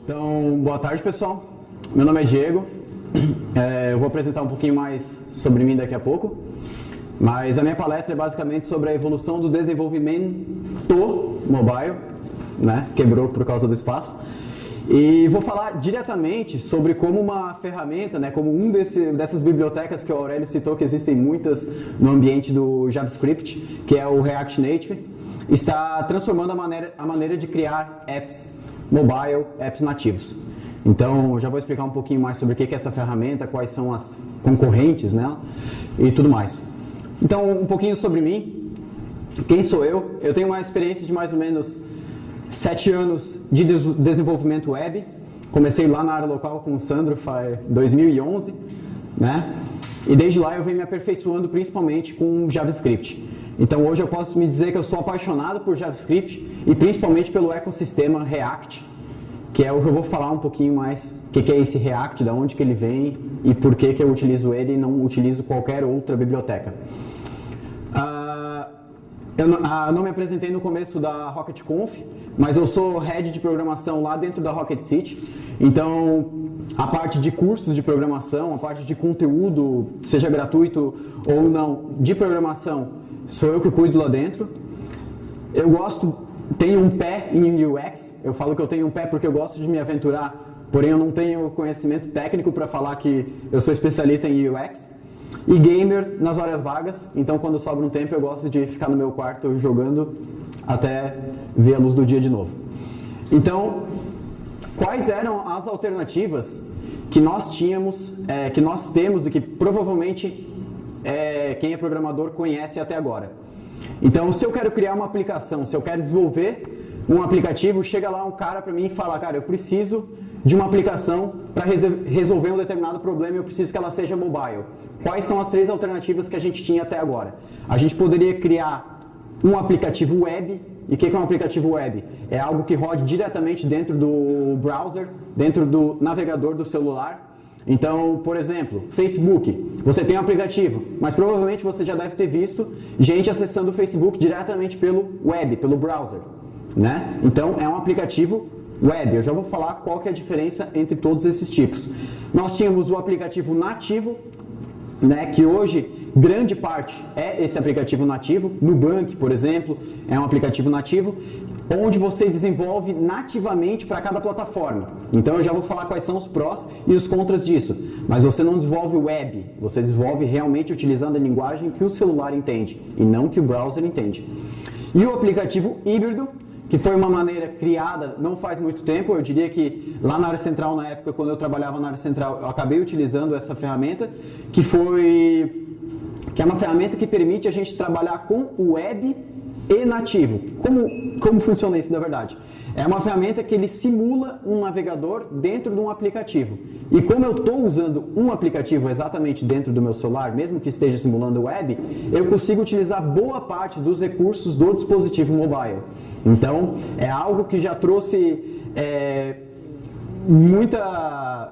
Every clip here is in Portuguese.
Então, boa tarde, pessoal. Meu nome é Diego. Eu vou apresentar um pouquinho mais sobre mim daqui a pouco. Mas a minha palestra é basicamente sobre a evolução do desenvolvimento mobile, né? Quebrou por causa do espaço. E vou falar diretamente sobre como uma ferramenta, né, como dessas bibliotecas que o Aurélio citou, que existem muitas no ambiente do JavaScript, que é o React Native, está transformando a maneira de criar apps mobile, apps nativos. Então, já vou explicar um pouquinho mais sobre o que é essa ferramenta, quais são as concorrentes nela e tudo mais. Então, um pouquinho sobre mim. Quem sou eu? Eu tenho uma experiência de mais ou menos 7 anos de desenvolvimento web. Comecei lá na área local com o Sandro em 2011, né? E desde lá eu venho me aperfeiçoando principalmente com JavaScript. Então hoje eu posso me dizer que eu sou apaixonado por JavaScript e principalmente pelo ecossistema React, que é o que eu vou falar um pouquinho mais, o que é esse React, de onde que ele vem e por que eu utilizo ele e não utilizo qualquer outra biblioteca. Eu não me apresentei no começo da RocketConf, mas eu sou head de programação lá dentro da Rocket City. Então, a parte de cursos de programação, a parte de conteúdo, seja gratuito ou não, de programação, sou eu que cuido lá dentro. Eu tenho um pé em UX. Eu falo que eu tenho um pé porque eu gosto de me aventurar, porém eu não tenho conhecimento técnico para falar que eu sou especialista em UX. E gamer nas horas vagas, então quando sobra um tempo eu gosto de ficar no meu quarto jogando até ver a luz do dia de novo. Então, quais eram as alternativas que nós tínhamos, que nós temos e que provavelmente quem é programador conhece até agora? Então, se eu quero criar uma aplicação, se eu quero desenvolver um aplicativo, chega lá um cara para mim e fala, cara, eu preciso de uma aplicação para resolver um determinado problema e eu preciso que ela seja mobile. Quais são as 3 alternativas que a gente tinha até agora? A gente poderia criar um aplicativo web. E o que é um aplicativo web? É algo que rode diretamente dentro do browser, dentro do navegador do celular. Então, por exemplo, Facebook, você tem um aplicativo, mas provavelmente você já deve ter visto gente acessando o Facebook diretamente pelo web, pelo browser, né? Então, é um aplicativo web. Eu já vou falar qual que é a diferença entre todos esses tipos. Nós tínhamos o aplicativo nativo, né, que hoje grande parte é esse aplicativo nativo. Nubank, por exemplo, é um aplicativo nativo, onde você desenvolve nativamente para cada plataforma. Então eu já vou falar quais são os prós e os contras disso. Mas você não desenvolve web, você desenvolve realmente utilizando a linguagem que o celular entende e não que o browser entende. E o aplicativo híbrido, que foi uma maneira criada não faz muito tempo. Eu diria que lá na área central, na época quando eu trabalhava na área central, eu acabei utilizando essa ferramenta, que é uma ferramenta que permite a gente trabalhar com o web e nativo. Como funciona isso na verdade? É uma ferramenta que ele simula um navegador dentro de um aplicativo. E como eu estou usando um aplicativo exatamente dentro do meu celular, mesmo que esteja simulando o web, eu consigo utilizar boa parte dos recursos do dispositivo mobile. Então, é algo que já trouxe muita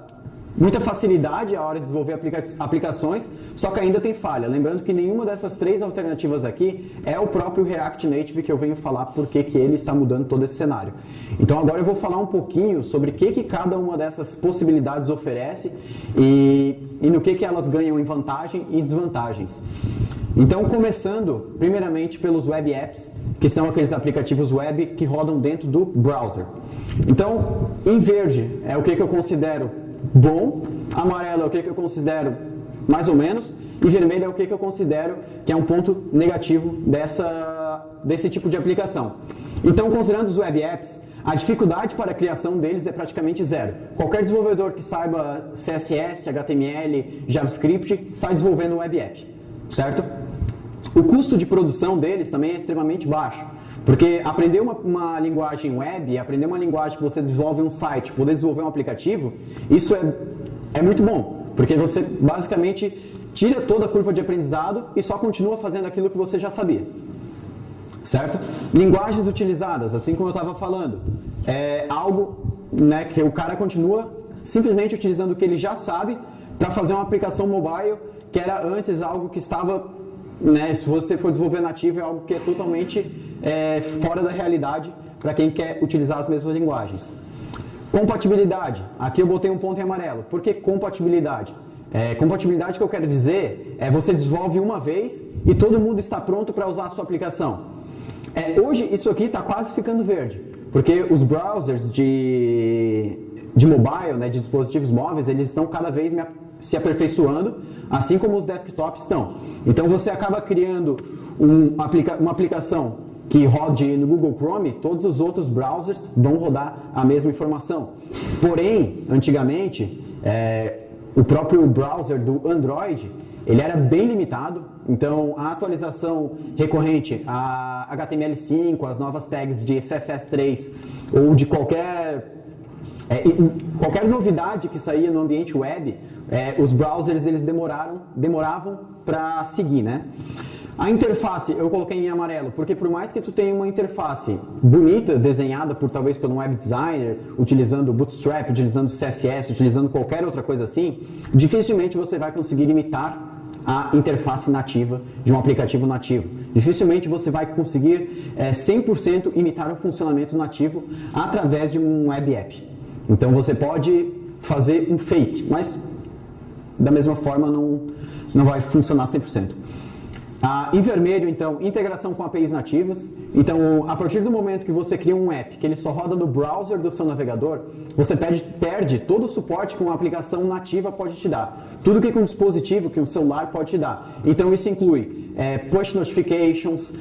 facilidade à hora de desenvolver aplicações, só que ainda tem falha. Lembrando que nenhuma dessas 3 alternativas aqui é o próprio React Native, que eu venho falar porque ele está mudando todo esse cenário. Então agora eu vou falar um pouquinho sobre o que cada uma dessas possibilidades oferece e no que elas ganham em vantagem e desvantagens. Então, começando primeiramente pelos web apps, que são aqueles aplicativos web que rodam dentro do browser. Então, em verde é o que eu considero bom, amarelo é o que eu considero mais ou menos, e vermelho é o que eu considero que é um ponto negativo desse tipo de aplicação. Então, considerando os web apps, a dificuldade para a criação deles é praticamente zero. Qualquer desenvolvedor que saiba CSS, HTML, JavaScript, sai desenvolvendo um web app, certo? O custo de produção deles também é extremamente baixo. Porque aprender uma linguagem web, aprender uma linguagem que você desenvolve um site, poder desenvolver um aplicativo, isso é muito bom. Porque você basicamente tira toda a curva de aprendizado e só continua fazendo aquilo que você já sabia. Certo? Linguagens utilizadas, assim como eu estava falando, é algo, né, que o cara continua simplesmente utilizando o que ele já sabe para fazer uma aplicação mobile, que era antes algo que estava, né, se você for desenvolver nativo, é algo que é totalmente fora da realidade para quem quer utilizar as mesmas linguagens. Compatibilidade. Aqui eu botei um ponto em amarelo. Por que compatibilidade? Compatibilidade que eu quero dizer é você desenvolve uma vez e todo mundo está pronto para usar a sua aplicação. Hoje isso aqui está quase ficando verde, porque os browsers de mobile, né, de dispositivos móveis, eles estão cada vez se aperfeiçoando, assim como os desktops estão. Então você acaba criando uma aplicação que rode no Google Chrome, todos os outros browsers vão rodar a mesma informação. Porém, antigamente, o próprio browser do Android, ele era bem limitado, então a atualização recorrente a HTML5, as novas tags de CSS3 ou de qualquer novidade que saía no ambiente web, os browsers eles demoravam para seguir, né? A interface eu coloquei em amarelo, porque por mais que tu tenha uma interface bonita, desenhada talvez por um web designer, utilizando Bootstrap, utilizando CSS, utilizando qualquer outra coisa assim, dificilmente você vai conseguir imitar a interface nativa de um aplicativo nativo. Dificilmente você vai conseguir 100% imitar o funcionamento nativo através de um web app. Então você pode fazer um fake, mas da mesma forma não vai funcionar 100%. Em vermelho, então, integração com APIs nativas. Então, a partir do momento que você cria um app que ele só roda no browser do seu navegador, você perde todo o suporte que uma aplicação nativa pode te dar. Tudo que um dispositivo, que um celular pode te dar. Então, isso inclui push notifications,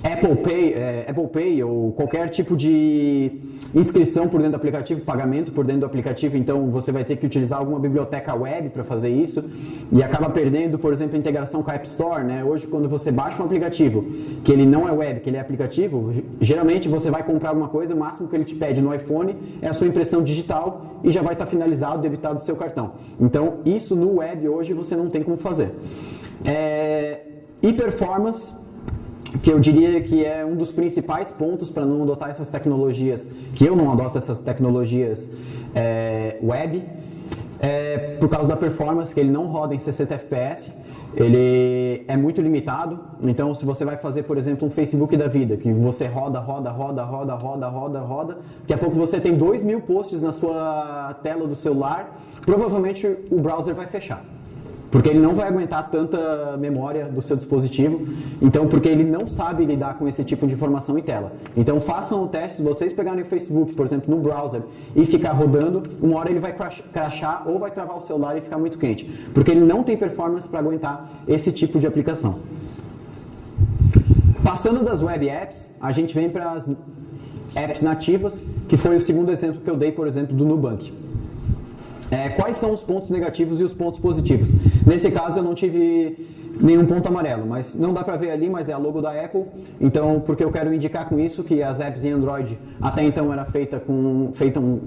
Apple Pay ou qualquer tipo de inscrição por dentro do aplicativo, pagamento por dentro do aplicativo, então você vai ter que utilizar alguma biblioteca web para fazer isso e acaba perdendo, por exemplo, a integração com a App Store, né? Hoje, quando você baixa um aplicativo que ele não é web, que ele é aplicativo, geralmente você vai comprar alguma coisa, o máximo que ele te pede no iPhone é a sua impressão digital e já vai estar finalizado, debitado do seu cartão. Então, isso no web hoje você não tem como fazer. E performance, que eu diria que é um dos principais pontos para não adotar essas tecnologias, que eu não adoto essas tecnologias web, por causa da performance, que ele não roda em 60 FPS, ele é muito limitado. Então, se você vai fazer, por exemplo, um Facebook da vida, que você roda, daqui a pouco você tem 2.000 posts na sua tela do celular, provavelmente o browser vai fechar. Porque ele não vai aguentar tanta memória do seu dispositivo, então porque ele não sabe lidar com esse tipo de informação em tela. Então façam o teste, se vocês pegarem o Facebook, por exemplo, no browser e ficar rodando, uma hora ele vai crashar ou vai travar o celular e ficar muito quente, porque ele não tem performance para aguentar esse tipo de aplicação. Passando das web apps, a gente vem para as apps nativas, que foi o segundo exemplo que eu dei, por exemplo, do Nubank. Quais são os pontos negativos e os pontos positivos? Nesse caso eu não tive nenhum ponto amarelo, mas não dá para ver ali, mas é a logo da Apple. Então, porque eu quero indicar com isso que as apps em Android até então eram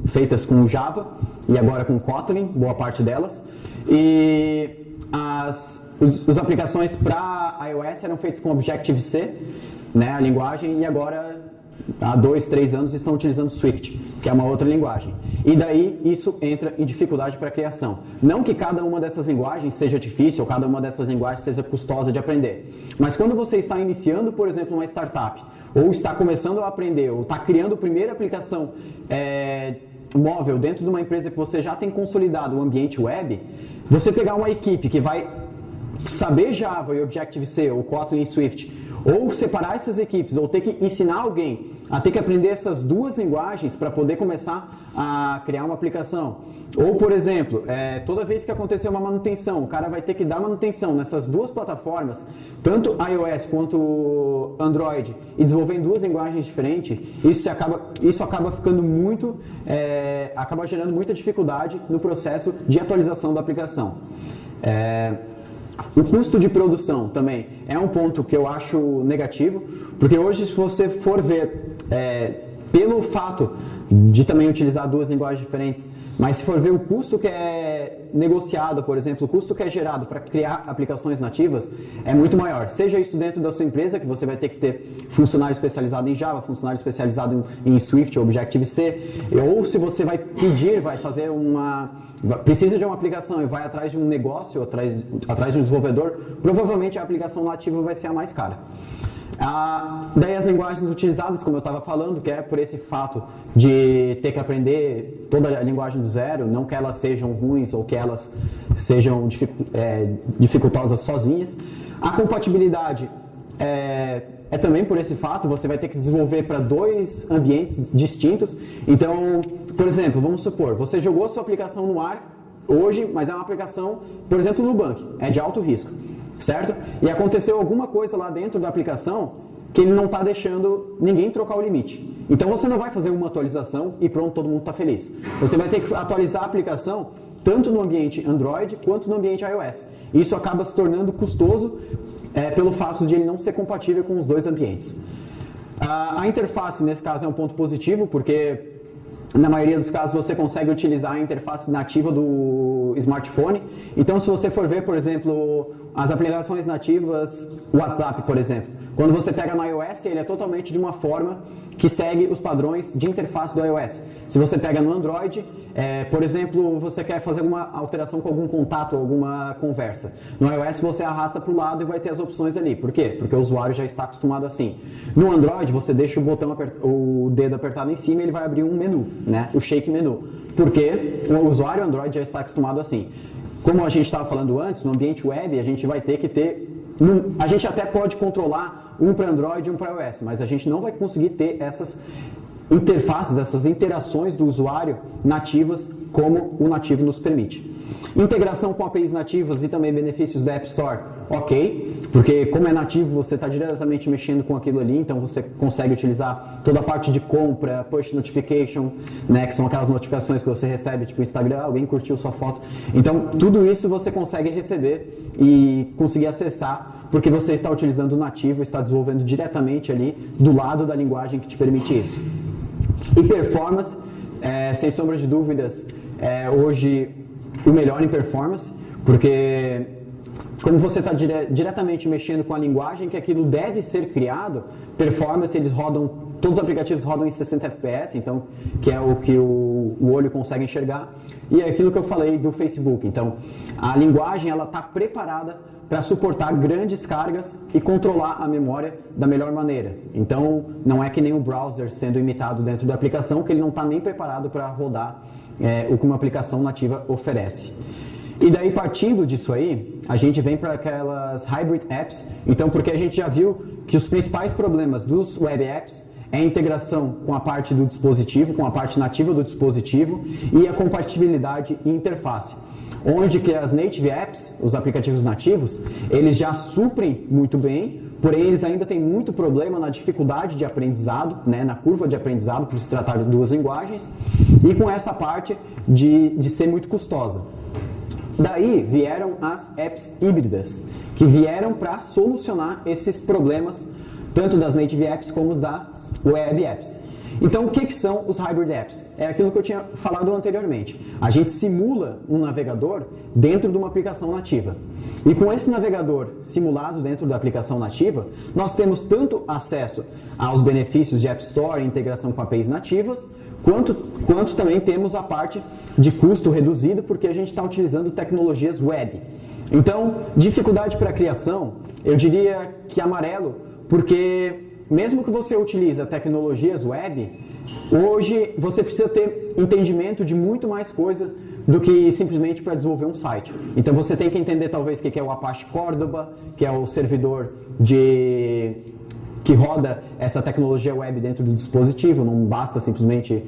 feitas com Java e agora com Kotlin, boa parte delas. E as aplicações para iOS eram feitas com Objective-C, né, a linguagem, e agora há 2, 3 anos estão utilizando Swift, que é uma outra linguagem. E daí isso entra em dificuldade para a criação. Não que cada uma dessas linguagens seja difícil, ou cada uma dessas linguagens seja custosa de aprender. Mas quando você está iniciando, por exemplo, uma startup, ou está começando a aprender, ou está criando a primeira aplicação móvel dentro de uma empresa que você já tem consolidado o ambiente web, você pegar uma equipe que vai saber Java e Objective-C, ou Kotlin e Swift, ou separar essas equipes, ou ter que ensinar alguém a ter que aprender essas duas linguagens para poder começar a criar uma aplicação. Ou, por exemplo, toda vez que acontecer uma manutenção, o cara vai ter que dar manutenção nessas duas plataformas, tanto iOS quanto Android, e desenvolver em duas linguagens diferentes, isso acaba ficando acaba gerando muita dificuldade no processo de atualização da aplicação. O custo de produção também é um ponto que eu acho negativo, porque hoje, se você for ver, pelo fato de também utilizar duas linguagens diferentes, mas se for ver o custo que é negociado, por exemplo, o custo que é gerado para criar aplicações nativas, é muito maior. Seja isso dentro da sua empresa, que você vai ter que ter funcionário especializado em Java, funcionário especializado em Swift ou Objective-C, ou se você vai precisa de uma aplicação e vai atrás de um negócio, atrás de um desenvolvedor, provavelmente a aplicação nativa vai ser a mais cara. Daí as linguagens utilizadas, como eu estava falando, que é por esse fato de de ter que aprender toda a linguagem do zero, não que elas sejam ruins ou que elas sejam dificultosas sozinhas. A compatibilidade é também por esse fato, você vai ter que desenvolver para 2 ambientes distintos. Então, por exemplo, vamos supor, você jogou a sua aplicação no ar hoje, mas é uma aplicação, por exemplo, no Nubank, é de alto risco, certo? E aconteceu alguma coisa lá dentro da aplicação que ele não está deixando ninguém trocar o limite. Então você não vai fazer uma atualização e pronto, todo mundo está feliz. Você vai ter que atualizar a aplicação tanto no ambiente Android quanto no ambiente iOS. Isso acaba se tornando custoso pelo fato de ele não ser compatível com os 2 ambientes. A interface, nesse caso, é um ponto positivo, porque na maioria dos casos você consegue utilizar a interface nativa do smartphone. Então, se você for ver, por exemplo, as aplicações nativas, WhatsApp, por exemplo, quando você pega no iOS, ele é totalmente de uma forma que segue os padrões de interface do iOS. Se você pega no Android, por exemplo, você quer fazer alguma alteração com algum contato, alguma conversa. No iOS você arrasta para o lado e vai ter as opções ali. Por quê? Porque o usuário já está acostumado assim. No Android, você deixa o dedo apertado em cima e ele vai abrir um menu, né? O Shake Menu. Porque o usuário Android já está acostumado assim. Como a gente estava falando antes, no ambiente web a gente vai ter que ter... A gente até pode controlar um para Android e um para iOS, mas a gente não vai conseguir ter essas interfaces, essas interações do usuário nativas como o nativo nos permite. Integração com APIs nativas e também benefícios da App Store, ok, porque como é nativo você está diretamente mexendo com aquilo ali, então você consegue utilizar toda a parte de compra, push notification, né, que são aquelas notificações que você recebe, tipo Instagram, alguém curtiu sua foto. Então tudo isso você consegue receber e conseguir acessar, porque você está utilizando o nativo, está desenvolvendo diretamente ali do lado da linguagem que te permite isso. E performance, sem sombra de dúvidas, hoje o melhor em performance, porque como você está diretamente mexendo com a linguagem que aquilo deve ser criado, performance, todos os aplicativos rodam em 60 FPS, então, que é o que o olho consegue enxergar, e é aquilo que eu falei do Facebook. Então, a linguagem ela está preparada para suportar grandes cargas e controlar a memória da melhor maneira. Então, não é que nem o browser sendo imitado dentro da aplicação, que ele não está nem preparado para rodar o que uma aplicação nativa oferece. E daí, partindo disso aí, a gente vem para aquelas hybrid apps. Então, porque a gente já viu que os principais problemas dos web apps é a integração com a parte do dispositivo, com a parte nativa do dispositivo e a compatibilidade e interface. Onde que as native apps, os aplicativos nativos, eles já suprem muito bem, porém eles ainda têm muito problema na dificuldade de aprendizado, né, na curva de aprendizado, por se tratar de 2 linguagens, e com essa parte de ser muito custosa. Daí vieram as apps híbridas, que vieram para solucionar esses problemas, tanto das native apps como das web apps. Então, o que são os hybrid apps? É aquilo que eu tinha falado anteriormente. A gente simula um navegador dentro de uma aplicação nativa. E com esse navegador simulado dentro da aplicação nativa, nós temos tanto acesso aos benefícios de App Store e integração com APIs nativas, quanto também temos a parte de custo reduzido, porque a gente está utilizando tecnologias web. Então, dificuldade para a criação, eu diria que amarelo, porque mesmo que você utilize tecnologias web, hoje você precisa ter entendimento de muito mais coisa do que simplesmente para desenvolver um site. Então você tem que entender talvez o que é o Apache Cordova, que é o servidor que roda essa tecnologia web dentro do dispositivo, não basta simplesmente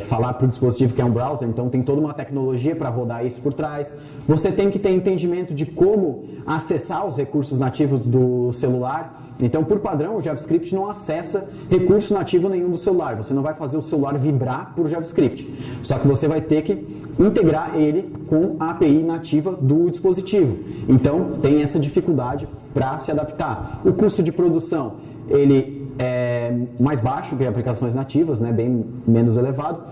falar para o dispositivo que é um browser, então tem toda uma tecnologia para rodar isso por trás. Você tem que ter entendimento de como acessar os recursos nativos do celular. Então, por padrão, o JavaScript não acessa recurso nativo nenhum do celular. Você não vai fazer o celular vibrar por JavaScript. Só que você vai ter que integrar ele com a API nativa do dispositivo. Então, tem essa dificuldade para se adaptar. O custo de produção, ele é mais baixo que aplicações nativas, né? Bem menos elevado.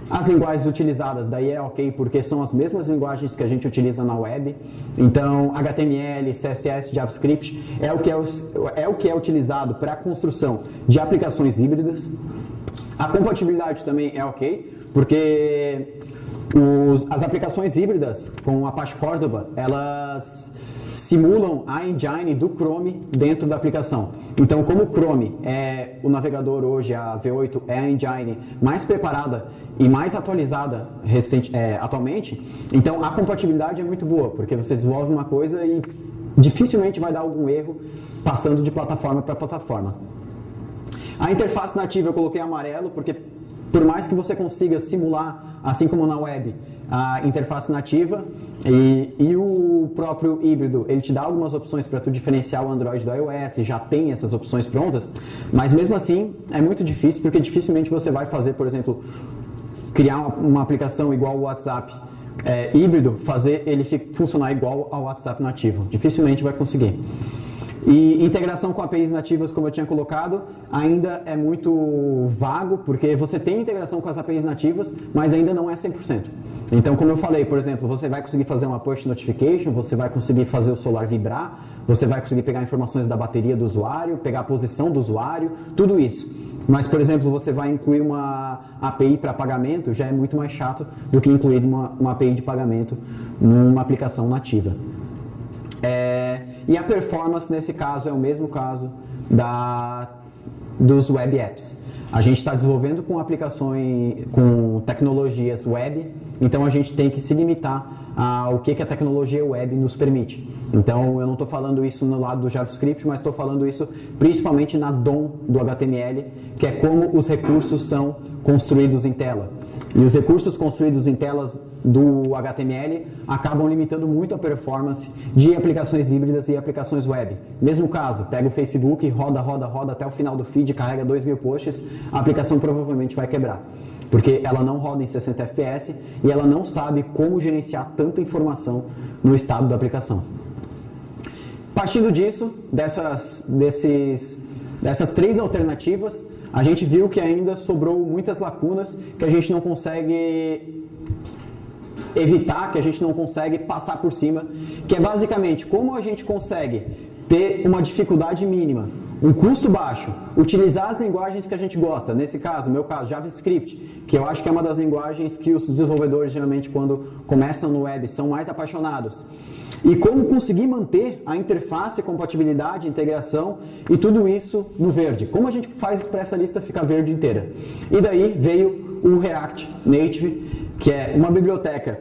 As linguagens utilizadas daí é ok, porque são as mesmas linguagens que a gente utiliza na web. Então, HTML, CSS, JavaScript é o que é utilizado para a construção de aplicações híbridas. A compatibilidade também é ok, porque as aplicações híbridas com Apache Cordova, elas simulam a engine do Chrome dentro da aplicação. Então, como o Chrome é o navegador hoje, a V8 é a engine mais preparada e mais atualizada atualmente, então a compatibilidade é muito boa, porque você desenvolve uma coisa e dificilmente vai dar algum erro passando de plataforma para plataforma. A interface nativa eu coloquei amarelo, porque por mais que você consiga simular, assim como na web, a interface nativa e o próprio híbrido, ele te dá algumas opções para tu diferenciar o Android do iOS, já tem essas opções prontas, mas mesmo assim é muito difícil, porque dificilmente você vai fazer, por exemplo, criar uma aplicação igual ao WhatsApp híbrido, fazer ele funcionar igual ao WhatsApp nativo. Dificilmente vai conseguir. E integração com APIs nativas, como eu tinha colocado, ainda é muito vago, porque você tem integração com as APIs nativas, mas ainda não é 100%. Então, como eu falei, por exemplo, você vai conseguir fazer uma push notification, você vai conseguir fazer o celular vibrar, você vai conseguir pegar informações da bateria do usuário, pegar a posição do usuário, tudo isso. Mas, por exemplo, você vai incluir uma API para pagamento, já é muito mais chato do que incluir uma API de pagamento numa aplicação nativa. E a performance, nesse caso, é o mesmo caso dos web apps. A gente está desenvolvendo com aplicações, com tecnologias web, então a gente tem que se limitar ao que a tecnologia web nos permite. Então, eu não estou falando isso no lado do JavaScript, mas estou falando isso principalmente na DOM do HTML, que é como os recursos são construídos em tela. E os recursos construídos em telas do HTML acabam limitando muito a performance de aplicações híbridas e aplicações web. Mesmo caso, pega o Facebook, roda até o final do feed, carrega 2.000 posts, a aplicação provavelmente vai quebrar. Porque ela não roda em 60 FPS e ela não sabe como gerenciar tanta informação no estado da aplicação. Partindo disso, dessas 3 alternativas, a gente viu que ainda sobrou muitas lacunas que a gente não consegue evitar, que a gente não consegue passar por cima, que é basicamente como a gente consegue ter uma dificuldade mínima, um custo baixo, utilizar as linguagens que a gente gosta, nesse caso, meu caso, JavaScript, que eu acho que é uma das linguagens que os desenvolvedores geralmente quando começam no web são mais apaixonados. E como conseguir manter a interface, compatibilidade, integração e tudo isso no verde. Como a gente faz para essa lista ficar verde inteira? E daí veio o React Native, que é uma biblioteca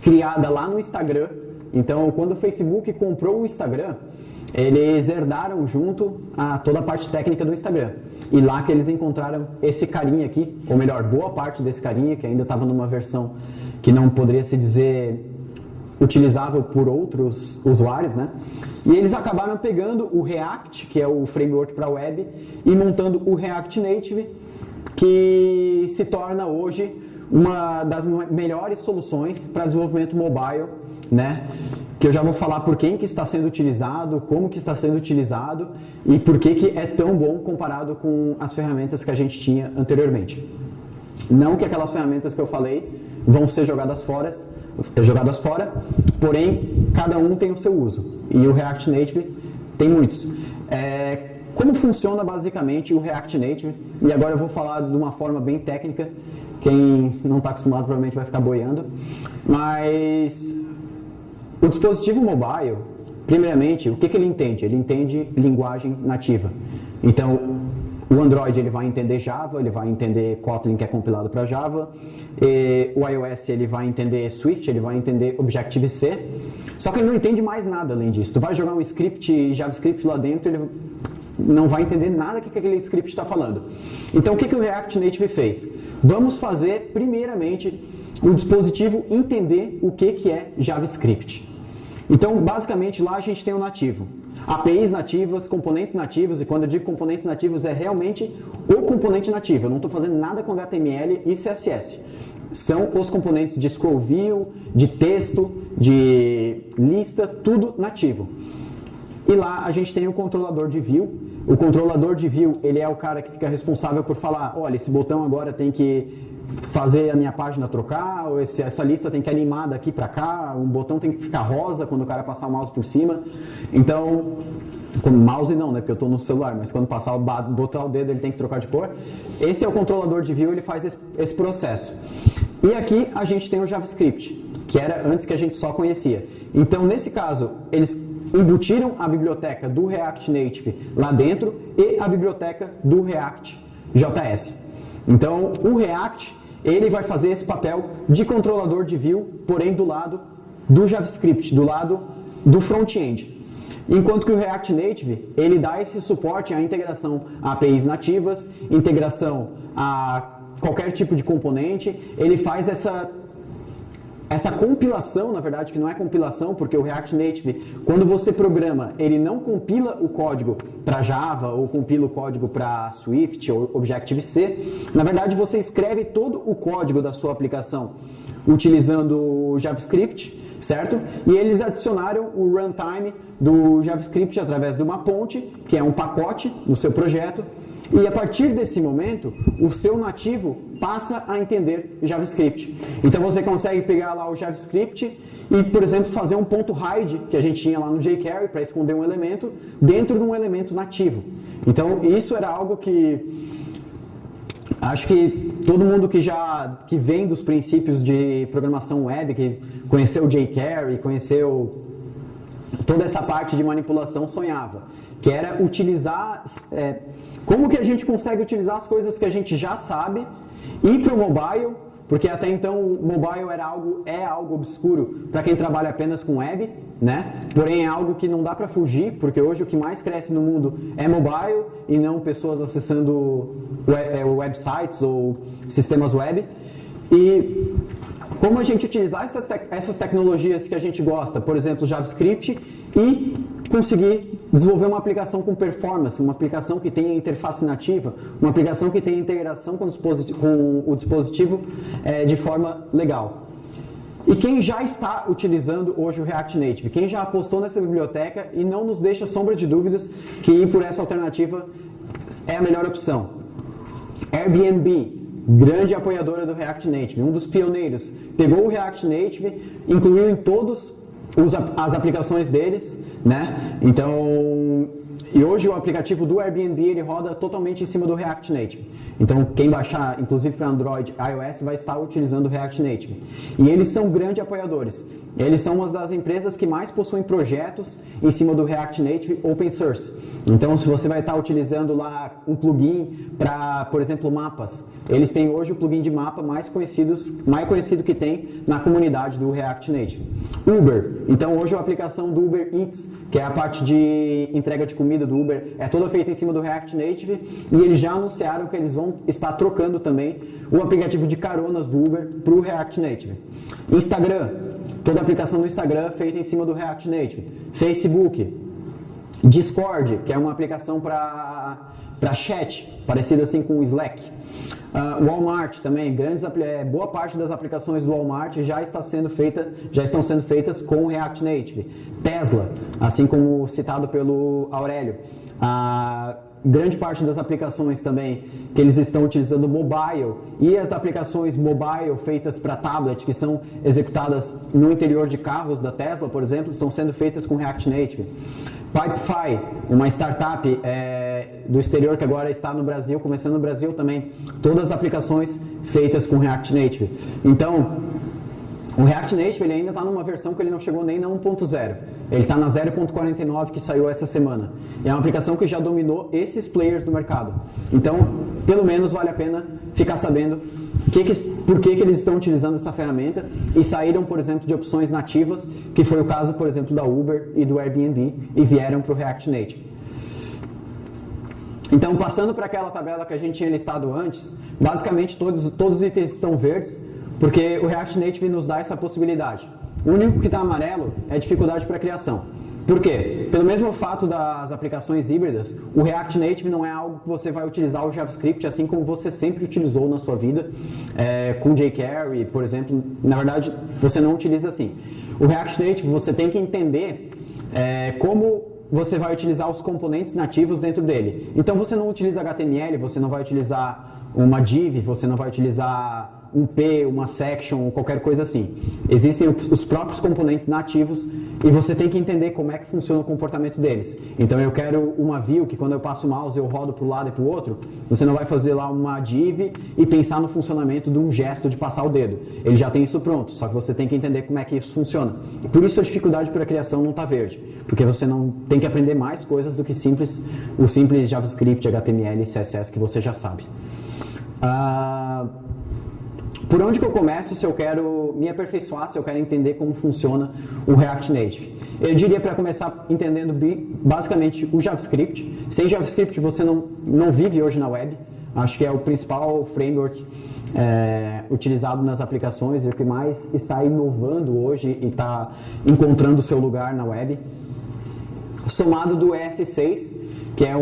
criada lá no Instagram. Então, quando o Facebook comprou o Instagram, eles herdaram junto toda a parte técnica do Instagram. E lá que eles encontraram esse carinha aqui, ou melhor, boa parte desse carinha, que ainda estava numa versão que não poderia se dizer utilizável por outros usuários, né? E eles acabaram pegando o React, que é o framework para web, e montando o React Native, que se torna hoje uma das melhores soluções para desenvolvimento mobile, né? Que eu já vou falar por quem que está sendo utilizado, como que está sendo utilizado e por que é tão bom comparado com as ferramentas que a gente tinha anteriormente. Não que aquelas ferramentas que eu falei vão ser jogadas fora, porém cada um tem o seu uso e o React Native tem muitos. Como funciona basicamente o React Native? E agora eu vou falar de uma forma bem técnica, quem não está acostumado provavelmente vai ficar boiando, mas o dispositivo mobile, primeiramente, o que ele entende? Ele entende linguagem nativa. Então, o Android ele vai entender Java, ele vai entender Kotlin, que é compilado para Java. O iOS ele vai entender Swift, ele vai entender Objective-C. Só que ele não entende mais nada além disso. Tu vai jogar um script JavaScript lá dentro, ele não vai entender nada que aquele script está falando. Então, o que o React Native fez? Vamos fazer, primeiramente, o dispositivo entender o que é JavaScript. Então, basicamente, lá a gente tem o nativo. APIs nativas, componentes nativos, e quando eu digo componentes nativos é realmente o componente nativo. Eu não estou fazendo nada com HTML e CSS. São os componentes de scroll view, de texto, de lista, tudo nativo. E lá a gente tem o controlador de view. O controlador de view, ele é o cara que fica responsável por falar, olha, esse botão agora tem que fazer a minha página trocar, ou essa lista tem que animar daqui para cá, um botão tem que ficar rosa quando o cara passar o mouse por cima. Então, com mouse não, né, porque eu estou no celular, mas quando botar o dedo ele tem que trocar de cor. Esse é o controlador de view, ele faz esse processo. E aqui a gente tem o JavaScript. que era antes que a gente só conhecia. Então, nesse caso, eles embutiram a biblioteca do React Native lá dentro e a biblioteca do React JS. Então, o React, ele vai fazer esse papel de controlador de view, porém do lado do JavaScript, do lado do front-end. Enquanto que o React Native, ele dá esse suporte à integração a APIs nativas, integração a qualquer tipo de componente, ele faz essa compilação, na verdade, que não é compilação, porque o React Native, quando você programa, ele não compila o código para Java ou compila o código para Swift ou Objective-C. Na verdade, você escreve todo o código da sua aplicação utilizando o JavaScript, certo? E eles adicionaram o runtime do JavaScript através de uma ponte, que é um pacote no seu projeto. E a partir desse momento, o seu nativo passa a entender JavaScript. Então você consegue pegar lá o JavaScript e, por exemplo, fazer um ponto hide, que a gente tinha lá no jQuery, para esconder um elemento, dentro de um elemento nativo. Então isso era algo que acho que todo mundo que vem dos princípios de programação web, que conheceu o jQuery, conheceu toda essa parte de manipulação, sonhava, que era utilizar como que a gente consegue utilizar as coisas que a gente já sabe, ir para o mobile, porque até então o mobile é algo obscuro para quem trabalha apenas com web, né? Porém é algo que não dá para fugir, porque hoje o que mais cresce no mundo é mobile e não pessoas acessando websites ou sistemas web. E como a gente utilizar essas tecnologias que a gente gosta, por exemplo, JavaScript, e conseguir desenvolver uma aplicação com performance, uma aplicação que tenha interface nativa, uma aplicação que tenha integração com o dispositivo de forma legal. E quem já está utilizando hoje o React Native, quem já apostou nessa biblioteca e não nos deixa sombra de dúvidas que ir por essa alternativa é a melhor opção. Airbnb, grande apoiadora do React Native, um dos pioneiros, pegou o React Native, incluiu em todas as aplicações deles, né? Então, e hoje o aplicativo do Airbnb ele roda totalmente em cima do React Native. Então, quem baixar, inclusive para Android, iOS, vai estar utilizando o React Native. E eles são grandes apoiadores. Eles são uma das empresas que mais possuem projetos em cima do React Native Open Source. Então, se você vai estar utilizando lá um plugin para, por exemplo, mapas, eles têm hoje o plugin de mapa mais conhecido que tem na comunidade do React Native. Uber. Então, hoje a aplicação do Uber Eats, que é a parte de entrega de comida do Uber, é toda feita em cima do React Native, e eles já anunciaram que eles vão estar trocando também o aplicativo de caronas do Uber para o React Native. Instagram. Toda a aplicação do Instagram feita em cima do React Native. Facebook, Discord, que é uma aplicação para chat, parecida assim com o Slack. Walmart também, boa parte das aplicações do Walmart já estão sendo feitas com o React Native. Tesla, assim como citado pelo Aurélio. Grande parte das aplicações também que eles estão utilizando mobile e as aplicações mobile feitas para tablet que são executadas no interior de carros da Tesla, por exemplo, estão sendo feitas com React Native. Pipefy, uma startup do exterior que agora está no Brasil, começando no Brasil também, todas as aplicações feitas com React Native. Então, o React Native ele ainda está numa versão que ele não chegou nem na 1.0. Ele está na 0.49 que saiu essa semana. É uma aplicação que já dominou esses players do mercado. Então, pelo menos vale a pena ficar sabendo por que eles estão utilizando essa ferramenta e saíram, por exemplo, de opções nativas, que foi o caso, por exemplo, da Uber e do Airbnb, e vieram para o React Native. Então, passando para aquela tabela que a gente tinha listado antes, basicamente todos os itens estão verdes, porque o React Native nos dá essa possibilidade. O único que está amarelo é dificuldade para criação. Por quê? Pelo mesmo fato das aplicações híbridas, o React Native não é algo que você vai utilizar o JavaScript assim como você sempre utilizou na sua vida, com jQuery, por exemplo. Na verdade, você não utiliza assim. O React Native, você tem que entender como você vai utilizar os componentes nativos dentro dele. Então, você não utiliza HTML, você não vai utilizar uma div, você não vai utilizar um P, uma section, qualquer coisa assim. Existem os próprios componentes nativos e você tem que entender como é que funciona o comportamento deles. Então eu quero uma view que quando eu passo o mouse eu rodo para o lado e para o outro, você não vai fazer lá uma div e pensar no funcionamento de um gesto de passar o dedo. Ele já tem isso pronto, só que você tem que entender como é que isso funciona. Por isso a dificuldade para a criação não está verde, porque você não tem que aprender mais coisas do que o simples JavaScript, HTML e CSS que você já sabe. Por onde que eu começo se eu quero me aperfeiçoar, se eu quero entender como funciona o React Native? Eu diria para começar entendendo basicamente o JavaScript. Sem JavaScript você não vive hoje na web. Acho que é o principal framework utilizado nas aplicações e o que mais está inovando hoje e está encontrando o seu lugar na web. Somado do ES6, que é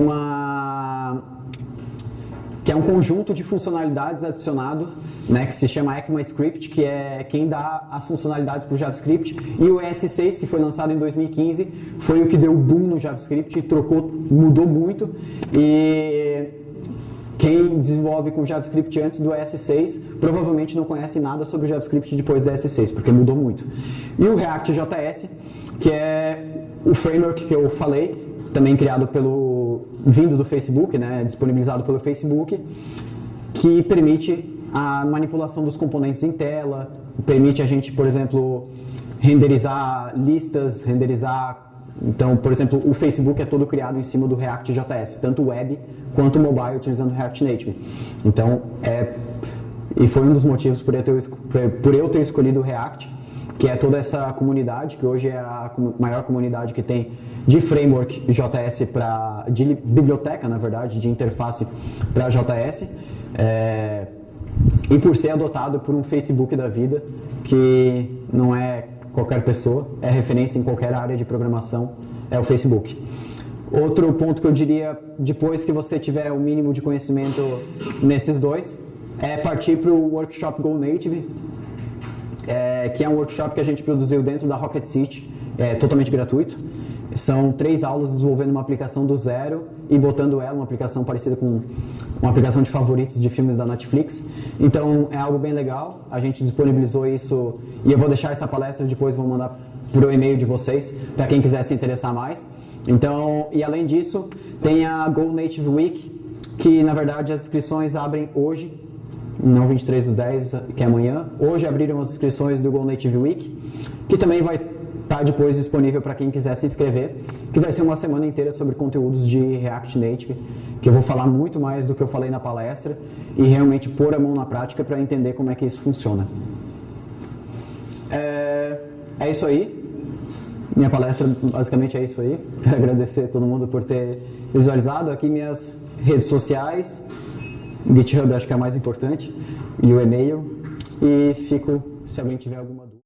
um conjunto de funcionalidades adicionado, né, que se chama ECMAScript, que é quem dá as funcionalidades para o JavaScript, e o ES6, que foi lançado em 2015, foi o que deu boom no JavaScript, mudou muito, e quem desenvolve com JavaScript antes do ES6 provavelmente não conhece nada sobre o JavaScript depois do ES6, porque mudou muito. E o React.js, que é o framework que eu falei, também criado vindo do Facebook, né, disponibilizado pelo Facebook, que permite a manipulação dos componentes em tela, permite a gente, por exemplo, renderizar listas, então, por exemplo, o Facebook é todo criado em cima do React.js, tanto web quanto mobile, utilizando React Native. Então, e foi um dos motivos por eu ter escolhido o React, que é toda essa comunidade, que hoje é a maior comunidade que tem de framework JS de biblioteca, na verdade, de interface para JS, e por ser adotado por um Facebook da vida, que não é qualquer pessoa, é referência em qualquer área de programação, é o Facebook. Outro ponto que eu diria, depois que você tiver o mínimo de conhecimento nesses dois, é partir para o workshop Go Native, que é um workshop que a gente produziu dentro da Rocket City, totalmente gratuito. São 3 aulas desenvolvendo uma aplicação do zero e botando ela, uma aplicação parecida com uma aplicação de favoritos de filmes da Netflix. Então é algo bem legal, a gente disponibilizou isso e eu vou deixar essa palestra depois, vou mandar por e-mail de vocês, para quem quiser se interessar mais. Então, e além disso, tem a Go Native Week, que na verdade as inscrições abrem hoje, não 23/10, que é amanhã. Hoje abriram as inscrições do Go Native Week, que também vai estar depois disponível para quem quiser se inscrever, que vai ser uma semana inteira sobre conteúdos de React Native, que eu vou falar muito mais do que eu falei na palestra e realmente pôr a mão na prática para entender como é que isso funciona. É isso aí. Minha palestra basicamente é isso aí. Quero agradecer a todo mundo por ter visualizado aqui minhas redes sociais. GitHub acho que é a mais importante, e o e-mail, e fico, se alguém tiver alguma dúvida.